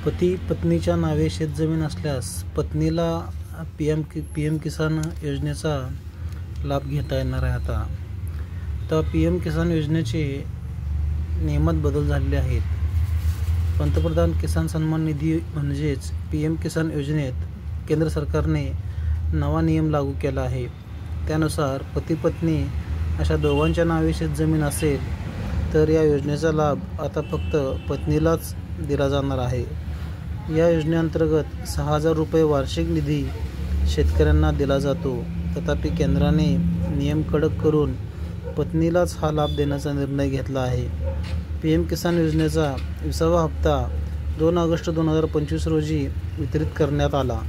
पती पत्नीच्या नावे शेतजमीन असल्यास पत्नीला पी एम किसान योजनेचा लाभ घेता येणार आहे. आता पी एम किसान योजनेचे नियमात बदल झालेले आहेत. पंतप्रधान किसान सन्मान निधी म्हणजेच पी एम किसान योजनेत केंद्र सरकारने नवा नियम लागू केला आहे. त्यानुसार पती पत्नी अशा दोघांच्या नावे शेतजमीन असेल तर या योजनेचा लाभ आता फक्त पत्नीलाच दिला जाणार आहे. या योजनेअंतर्गत 6,000 रुपये वार्षिक निधी शेतकऱ्यांना दिला जातो. तथापि केंद्राने नियम कडक करून पत्नीलाच हा लाभ देण्याचा निर्णय घेतला आहे. पी एम किसान योजनेचा 20वा हप्ता 2 ऑगस्ट 2025 रोजी वितरित करण्यात आला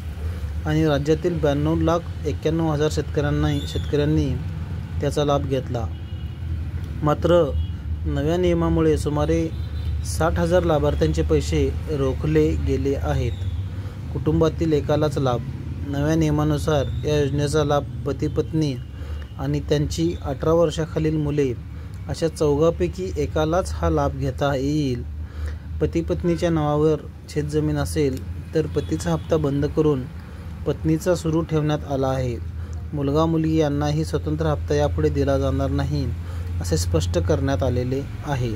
आणि राज्यातील 92,91,000 शेतकऱ्यांनी त्याचा लाभ घेतला. मात्र नव्या नियमामुळे सुमारे 60,000 लाभार्थ्यांचे पैसे रोखले गेले आहेत. कुटुंबातील एकालाच लाभ. नव्या नियमानुसार या योजनेचा लाभ पती पत्नी आणि त्यांची 18 वर्षाखालील मुले अशा चौघांपैकी एकालाच हा लाभ घेता येईल. पती पत्नीच्या नावावर शेतजमीन असेल तर पतीचा हप्ता बंद करून पत्नीचा सुरू ठेवण्यात आला आहे. मुलगा मुलगी यांनाही स्वतंत्र हप्ता यापुढे दिला जाणार नाही असे स्पष्ट करण्यात आलेले आहे.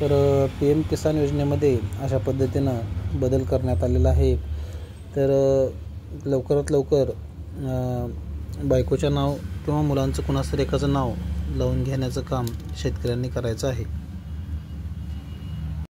तर पी एम किसान योजनेमध्ये अशा पद्धतीनं बदल करण्यात आलेला आहे. तर लवकरात लवकर बायकोचं नाव किंवा मुलांचं कुणाचं एकाचं नाव लावून घेण्याचं काम शेतकऱ्यांनी करायचं आहे.